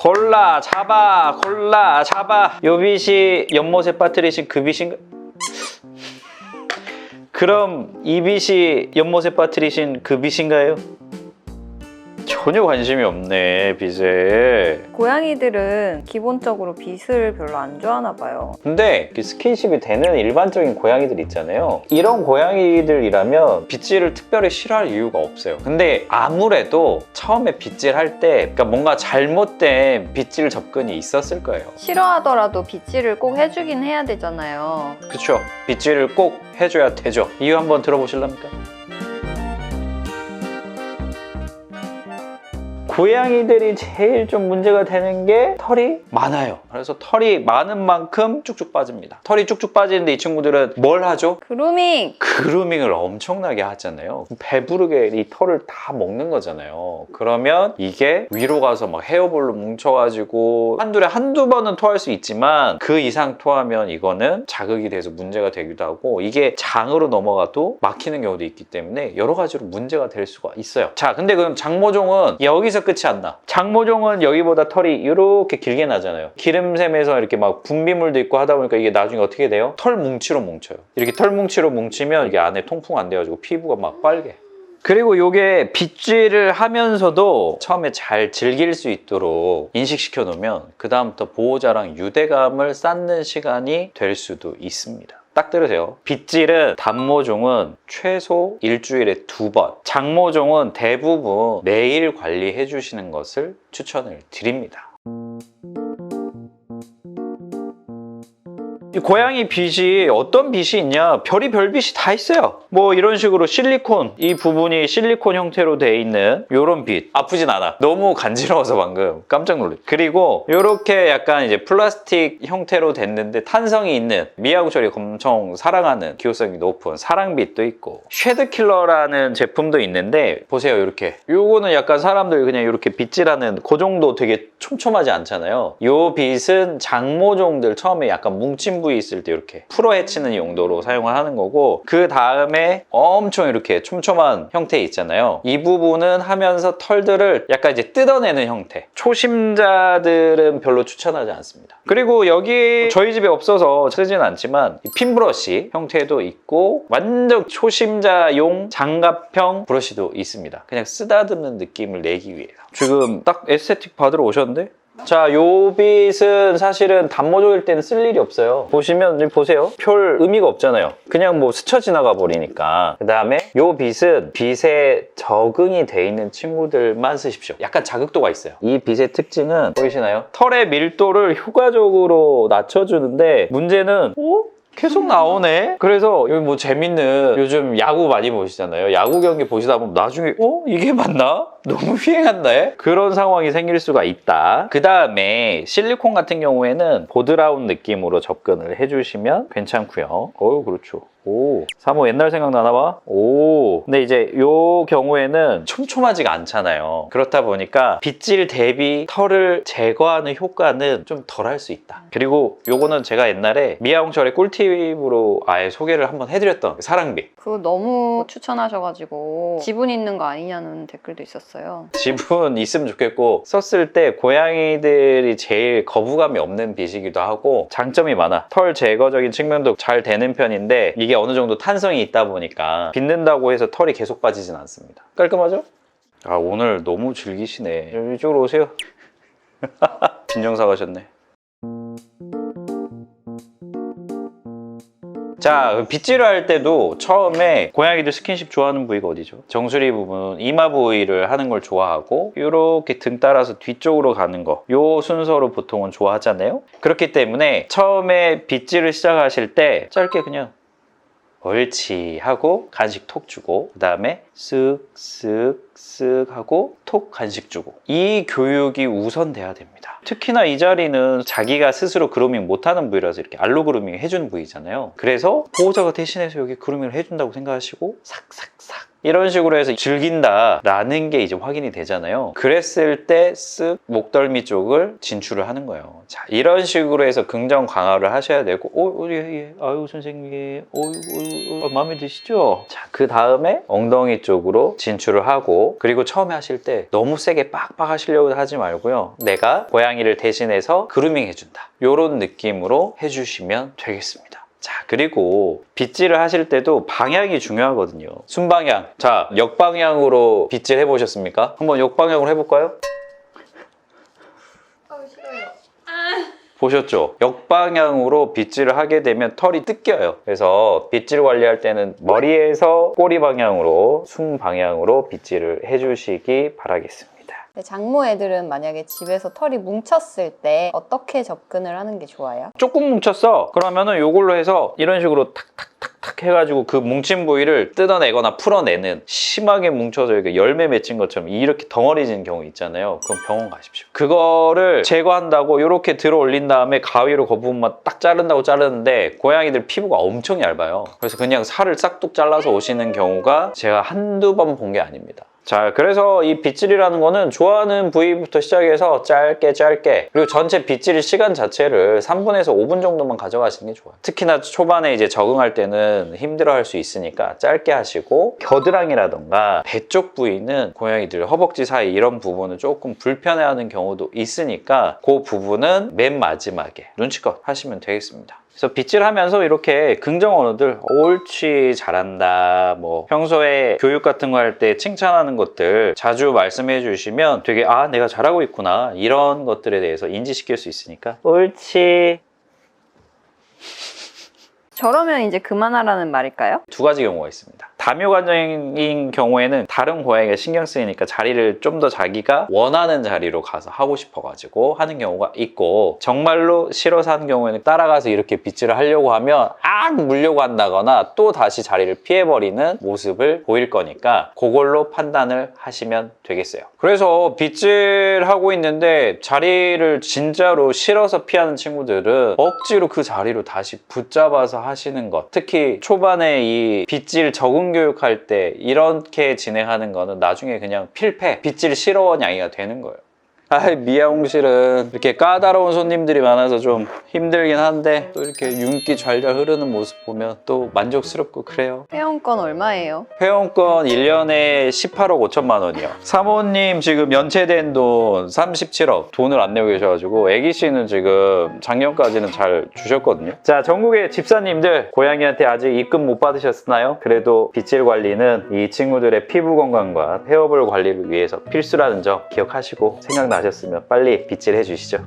골라 잡아 골라 잡아. 요 빛이 연못에 빠뜨리신 그 빛인가? 그럼 이 빛이 연못에 빠뜨리신 그 빛인가요? 전혀 관심이 없네, 빛에. 고양이들은 기본적으로 빛을 별로 안 좋아하나 봐요. 근데 스킨십이 되는 일반적인 고양이들 있잖아요. 이런 고양이들이라면 빗질을 특별히 싫어할 이유가 없어요. 근데 아무래도 처음에 빗질할 때 그러니까 뭔가 잘못된 빗질 접근이 있었을 거예요. 싫어하더라도 빗질을 꼭 해주긴 해야 되잖아요. 그쵸? 빗질을 꼭 해줘야 되죠. 이유 한번 들어보실랍니까? 고양이들이 제일 좀 문제가 되는 게 털이 많아요. 그래서 털이 많은 만큼 쭉쭉 빠집니다. 털이 쭉쭉 빠지는데 이 친구들은 뭘 하죠? 그루밍! 그루밍을 엄청나게 하잖아요. 배부르게 이 털을 다 먹는 거잖아요. 그러면 이게 위로 가서 막 헤어볼로 뭉쳐가지고 한두 번은 토할 수 있지만 그 이상 토하면 이거는 자극이 돼서 문제가 되기도 하고 이게 장으로 넘어가도 막히는 경우도 있기 때문에 여러 가지로 문제가 될 수가 있어요. 자, 근데 그럼 장모종은 여기서 끝이 안 나. 장모종은 여기보다 털이 이렇게 길게 나잖아요. 기름샘에서 이렇게 막 분비물도 있고 하다 보니까 이게 나중에 어떻게 돼요? 털 뭉치로 뭉쳐요. 이렇게 털 뭉치로 뭉치면 이게 안에 통풍 안 돼가지고 피부가 막 빨개. 그리고 이게 빗질을 하면서도 처음에 잘 즐길 수 있도록 인식시켜 놓으면 그 다음부터 보호자랑 유대감을 쌓는 시간이 될 수도 있습니다. 딱 들으세요. 빗질은 단모종은 최소 일주일에 2번, 장모종은 대부분 매일 관리해 주시는 것을 추천을 드립니다. 이 고양이 빗이 어떤 빗이 있냐? 별의별 빗이 다 있어요. 뭐 이런 식으로 실리콘, 이 부분이 실리콘 형태로 돼 있는 이런 빗. 아프진 않아. 너무 간지러워서 방금 깜짝 놀랐어요. 그리고 이렇게 약간 이제 플라스틱 형태로 됐는데 탄성이 있는, 미야구처리 엄청 사랑하는 기호성이 높은 사랑빗도 있고, 쉐드킬러라는 제품도 있는데 보세요. 이렇게 요거는 약간 사람들 그냥 이렇게 빗질하는 그 정도 되게 촘촘하지 않잖아요. 요 빗은 장모종들 처음에 약간 뭉친 부위 있을 때 이렇게 풀어 헤치는 용도로 사용을 하는 거고, 그 다음에 엄청 이렇게 촘촘한 형태 있잖아요. 이 부분은 하면서 털들을 약간 이제 뜯어내는 형태. 초심자들은 별로 추천하지 않습니다. 그리고 여기 저희 집에 없어서 쓰진 않지만 핀 브러쉬 형태도 있고 완전 초심자용 장갑형 브러쉬도 있습니다. 그냥 쓰다듬는 느낌을 내기 위해서. 지금 딱 에스테틱 받으러 오셨는데? 자, 요 빗은 사실은 단모종일 때는 쓸 일이 없어요. 보시면 보세요. 별 의미가 없잖아요. 그냥 뭐 스쳐 지나가 버리니까. 그 다음에 요 빗은 빗에 적응이 돼 있는 친구들만 쓰십시오. 약간 자극도가 있어요. 이 빗의 특징은 보이시나요? 털의 밀도를 효과적으로 낮춰주는데 문제는 계속 나오네? 그래서 여기 뭐 재밌는, 요즘 야구 많이 보시잖아요. 야구 경기 보시다 보면 나중에 이게 맞나? 너무 휘행한데? 그런 상황이 생길 수가 있다. 그 다음에 실리콘 같은 경우에는 보드라운 느낌으로 접근을 해주시면 괜찮고요. 그렇죠. 오, 사모 옛날 생각나나 봐? 오. 근데 이제 요 경우에는 촘촘하지가 않잖아요. 그렇다 보니까 빗질 대비 털을 제거하는 효과는 좀 덜 할 수 있다. 그리고 요거는 제가 옛날에 미아홍철의 꿀팁으로 아예 소개를 한번 해드렸던 사랑빗. 그거 너무 추천하셔가지고 지분 있는 거 아니냐는 댓글도 있었어요. 지분 있으면 좋겠고, 썼을 때 고양이들이 제일 거부감이 없는 빗이기도 하고 장점이 많아. 털 제거적인 측면도 잘 되는 편인데 이게 어느 정도 탄성이 있다 보니까 빗는다고 해서 털이 계속 빠지진 않습니다. 깔끔하죠? 아, 오늘 너무 즐기시네. 이쪽으로 오세요. 빈정사 가셨네. 자, 빗질을 할 때도 처음에 고양이들 스킨십 좋아하는 부위가 어디죠? 정수리 부분, 이마 부위를 하는 걸 좋아하고 이렇게 등 따라서 뒤쪽으로 가는 거, 요 순서로 보통은 좋아하잖아요. 그렇기 때문에 처음에 빗질을 시작하실 때 짧게 그냥 옳지 하고 간식 톡 주고, 그 다음에 쓱쓱쓱 하고 톡 간식 주고, 이 교육이 우선 돼야 됩니다. 특히나 이 자리는 자기가 스스로 그루밍 못하는 부위라서 이렇게 알로 그루밍 해주는 부위잖아요. 그래서 보호자가 대신해서 여기 그루밍을 해준다고 생각하시고 삭삭삭 이런 식으로 해서 즐긴다라는 게 이제 확인이 되잖아요. 그랬을 때 쓱 목덜미 쪽을 진출을 하는 거예요. 자, 이런 식으로 해서 긍정 강화를 하셔야 되고, 예. 아유, 선생님. 마음에 드시죠? 자, 그 다음에 엉덩이 쪽으로 진출을 하고, 그리고 처음에 하실 때 너무 세게 빡빡 하시려고 하지 말고요. 내가 고양이를 대신해서 그루밍 해준다. 이런 느낌으로 해주시면 되겠습니다. 자, 그리고 빗질을 하실 때도 방향이 중요하거든요. 순방향. 자, 역방향으로 빗질 해보셨습니까? 한번 역방향으로 해볼까요? 싫어요. 보셨죠? 역방향으로 빗질을 하게 되면 털이 뜯겨요. 그래서 빗질 관리할 때는 머리에서 꼬리 방향으로, 순 방향으로 빗질을 해주시기 바라겠습니다. 장모 애들은 만약에 집에서 털이 뭉쳤을 때 어떻게 접근을 하는 게 좋아요? 조금 뭉쳤어. 그러면은 이걸로 해서 이런 식으로 탁탁탁탁 해가지고 그 뭉친 부위를 뜯어내거나 풀어내는, 심하게 뭉쳐서 이렇게 열매 맺힌 것처럼 이렇게 덩어리진 경우 있잖아요. 그럼 병원 가십시오. 그거를 제거한다고 이렇게 들어 올린 다음에 가위로 그 부분만 딱 자른다고 자르는데 고양이들 피부가 엄청 얇아요. 그래서 그냥 살을 싹둑 잘라서 오시는 경우가 제가 한두 번 본 게 아닙니다. 자, 그래서 이 빗질이라는 거는 좋아하는 부위부터 시작해서 짧게 그리고 전체 빗질 시간 자체를 3분에서 5분 정도만 가져가시는 게 좋아요. 특히나 초반에 이제 적응할 때는 힘들어 할 수 있으니까 짧게 하시고, 겨드랑이라던가 배 쪽 부위는 고양이들 허벅지 사이 이런 부분은 조금 불편해하는 경우도 있으니까 그 부분은 맨 마지막에 눈치껏 하시면 되겠습니다. 그래서 빗질하면서 이렇게 긍정 언어들, 옳지, 잘한다, 뭐 평소에 교육 같은 거 할 때 칭찬하는 것들 자주 말씀해 주시면 되게 내가 잘하고 있구나, 이런 것들에 대해서 인지시킬 수 있으니까 옳지. 저러면 이제 그만하라는 말일까요? 두 가지 경우가 있습니다. 다묘관정인 경우에는 다른 고양이가 신경 쓰이니까 자리를 좀 더 자기가 원하는 자리로 가서 하고 싶어가지고 하는 경우가 있고, 정말로 싫어서 하는 경우에는 따라가서 이렇게 빗질을 하려고 하면 물려고 한다거나 또 다시 자리를 피해버리는 모습을 보일 거니까 그걸로 판단을 하시면 되겠어요. 그래서 빗질하고 있는데 자리를 진짜로 싫어서 피하는 친구들은 억지로 그 자리로 다시 붙잡아서 하시는 것, 특히 초반에 이 빗질 적응 교육할 때 이렇게 진행하는 거는 나중에 그냥 필패, 빗질 싫어 냥이가 되는 거예요. 미아홍실은 이렇게 까다로운 손님들이 많아서 좀 힘들긴 한데, 또 이렇게 윤기 잘잘 흐르는 모습 보면 또 만족스럽고 그래요. 회원권 얼마예요? 회원권 1년에 18억 5천만 원이요. 사모님 지금 연체된 돈 37억 돈을 안 내고 계셔가지고, 애기씨는 지금 작년까지는 잘 주셨거든요. 자, 전국의 집사님들, 고양이한테 아직 입금 못 받으셨나요? 그래도 빗질 관리는 이 친구들의 피부 건강과 헤어볼 관리를 위해서 필수라는 점 기억하시고, 생각나셨으면 빨리 빗질 해주시죠.